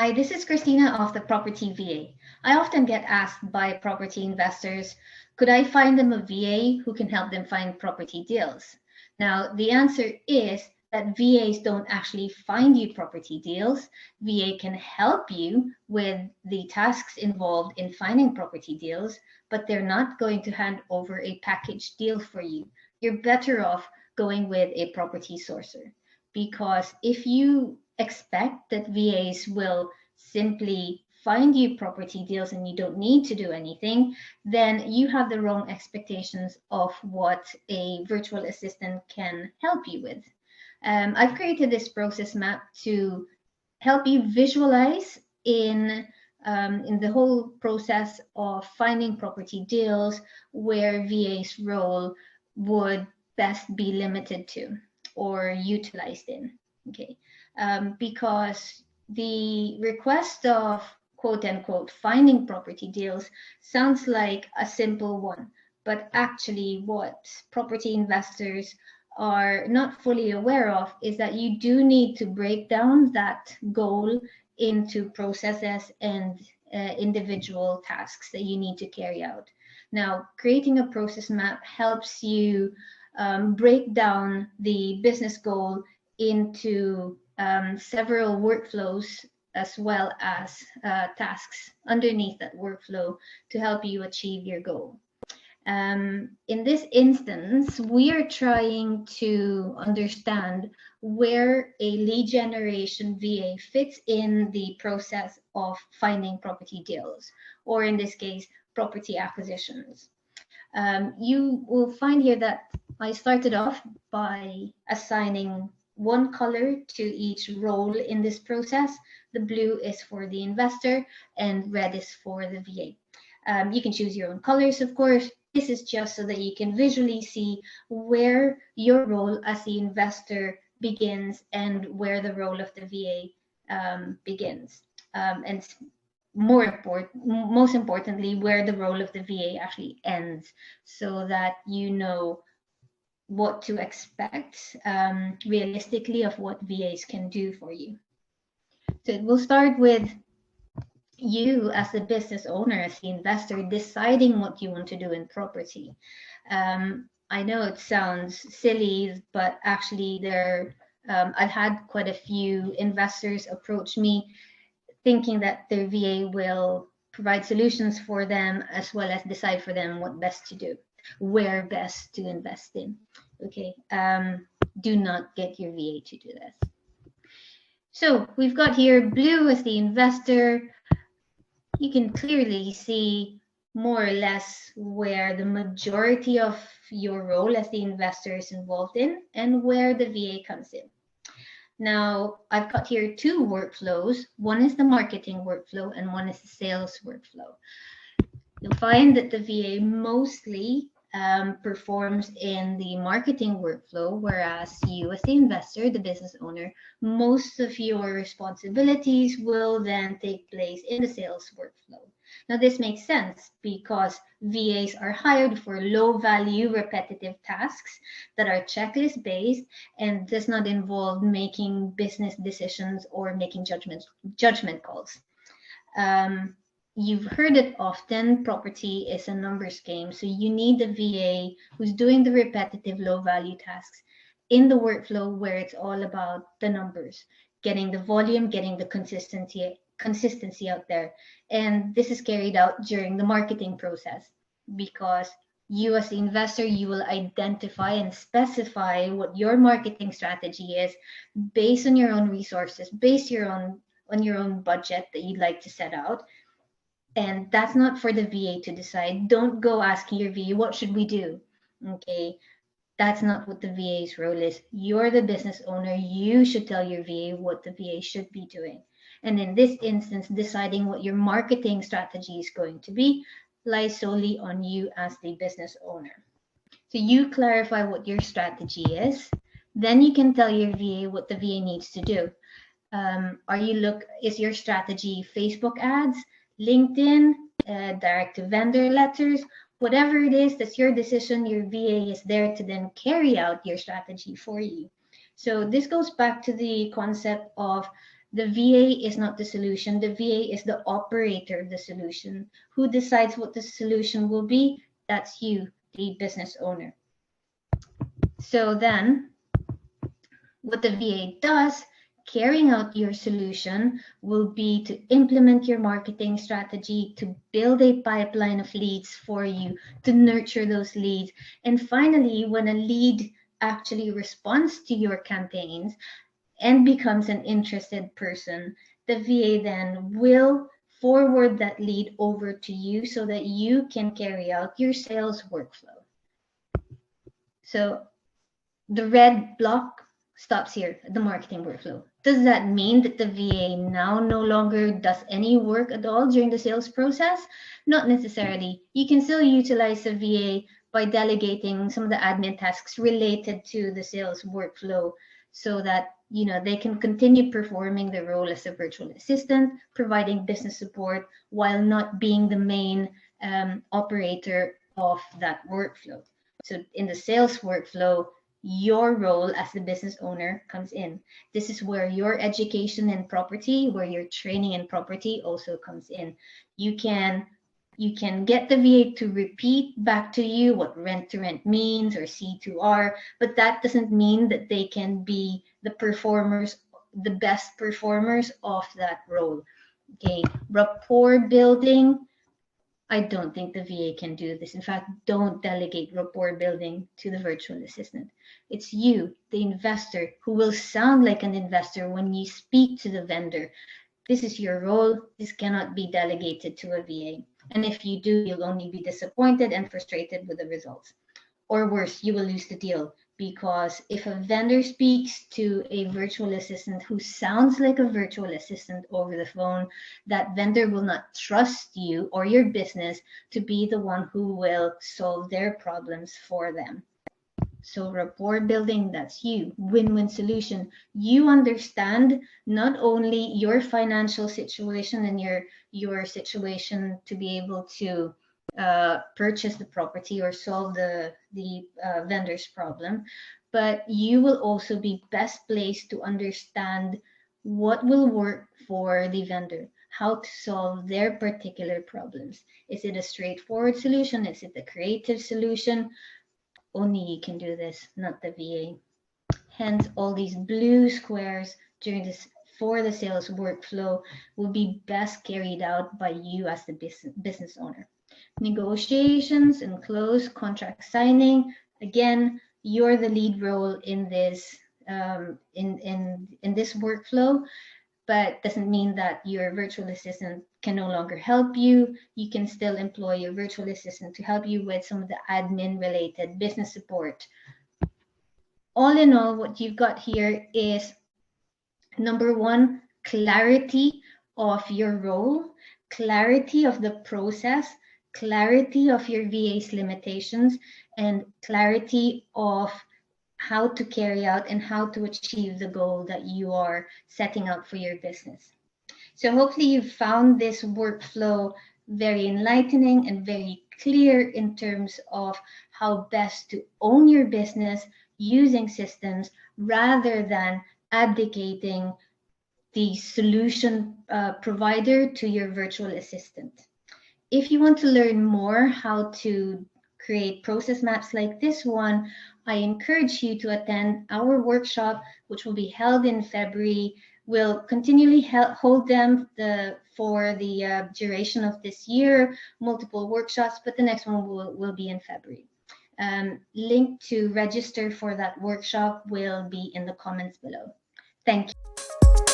Hi, this is Christina of the Property VA. I often get asked by property investors, could I find them a VA who can help them find property deals? Now, the answer is that VAs don't actually find you property deals. VA can help you with the tasks involved in finding property deals, but they're not going to hand over a package deal for you. You're better off going with a property sourcer because if you expect that VAs will simply find you property deals and you don't need to do anything, then you have the wrong expectations of what a virtual assistant can help you with. I've created this process map to help you visualize in the whole process of finding property deals where VA's role would best be limited to or utilized in. Okay, because the request of quote unquote finding property deals sounds like a simple one, but actually, what property investors are not fully aware of is that you do need to break down that goal into processes and individual tasks that you need to carry out. Now, creating a process map helps you break down the business goal into several workflows as well as tasks underneath that workflow to help you achieve your goal. In this instance, we are trying to understand where a lead generation VA fits in the process of finding property deals, or in this case, property acquisitions. You will find here that I started off by assigning one color to each role in this process. The blue is for the investor and red is for the VA. You can choose your own colors, of course. This is just so that you can visually see where your role as the investor begins and where the role of the VA begins. And most importantly, where the role of the VA actually ends, so that you know what to expect realistically of what VAs can do for you. So we'll start with you as the business owner, as the investor, deciding what you want to do in property. I know it sounds silly, but actually, I've had quite a few investors approach me thinking that their VA will provide solutions for them as well as decide for them what best to do, where best to invest in. Okay, do not get your VA to do this. So we've got here blue as the investor. You can clearly see more or less where the majority of your role as the investor is involved in and where the VA comes in. Now, I've got here two workflows. One is the marketing workflow and one is the sales workflow. You'll find that the VA mostly performs in the marketing workflow, whereas you as the investor, the business owner, most of your responsibilities will then take place in the sales workflow. Now, this makes sense because VAs are hired for low value repetitive tasks that are checklist based and does not involve making business decisions or making judgment calls. You've heard it often, property is a numbers game. So you need the VA who's doing the repetitive low value tasks in the workflow where it's all about the numbers, getting the volume, getting the consistency out there. And this is carried out during the marketing process because you as the investor, you will identify and specify what your marketing strategy is based on your own resources, based on your own budget that you'd like to set out. And that's not for the VA to decide. Don't go asking your VA, what should we do? Okay, that's not what the VA's role is. You're the business owner. You should tell your VA what the VA should be doing. And in this instance, deciding what your marketing strategy is going to be lies solely on you as the business owner. So you clarify what your strategy is. Then you can tell your VA what the VA needs to do. Is your strategy Facebook ads, LinkedIn, direct to vendor letters, whatever it is, that's your decision. Your VA is there to then carry out your strategy for you. So this goes back to the concept of The VA is not the solution. The VA is the operator of the solution. Who decides what the solution will be? That's you, the business owner. So then, what the VA does, carrying out your solution, will be to implement your marketing strategy, to build a pipeline of leads for you, to nurture those leads. And finally, when a lead actually responds to your campaigns and becomes an interested person, the VA then will forward that lead over to you so that you can carry out your sales workflow. So the red block stops here at the marketing workflow. Does that mean that the VA now no longer does any work at all during the sales process? Not necessarily. You can still utilize the VA by delegating some of the admin tasks related to the sales workflow so that they can continue performing the role as a virtual assistant, providing business support while not being the main operator of that workflow. So in the sales workflow, your role as the business owner comes in. This is where your education in property, where your training in property also comes in. You can get the VA to repeat back to you what rent to rent means or C2R, but that doesn't mean that they can be the best performers of that role. Okay, rapport building, I don't think the VA can do this. In fact, don't delegate rapport building to the virtual assistant. It's you, the investor, who will sound like an investor when you speak to the vendor. This is your role. This cannot be delegated to a VA. And if you do, you'll only be disappointed and frustrated with the results. Or worse, you will lose the deal, because if a vendor speaks to a virtual assistant who sounds like a virtual assistant over the phone, that vendor will not trust you or your business to be the one who will solve their problems for them. So rapport building, that's you. Win-win solution. You understand not only your financial situation and your situation to be able to purchase the property or solve the vendor's problem, but you will also be best placed to understand what will work for the vendor, how to solve their particular problems. Is it a straightforward solution? Is it a creative solution? Only you can do this, not the VA. Hence, all these blue squares for the sales workflow will be best carried out by you as the business owner. Negotiations and close, contract signing. Again, you're the lead role in this in this workflow, but doesn't mean that your virtual assistant can no longer help you. You can still employ your virtual assistant to help you with some of the admin related business support. All in all, what you've got here is, number one, clarity of your role, clarity of the process, clarity of your VA's limitations, and clarity of how to carry out and how to achieve the goal that you are setting out for your business. So hopefully you've found this workflow very enlightening and very clear in terms of how best to own your business using systems rather than abdicating the solution provider to your virtual assistant. If you want to learn more how to create process maps like this one, I encourage you to attend our workshop, which will be held in February. We'll continually hold them for the duration of this year, multiple workshops, but the next one will be in February. Link to register for that workshop will be in the comments below. Thank you.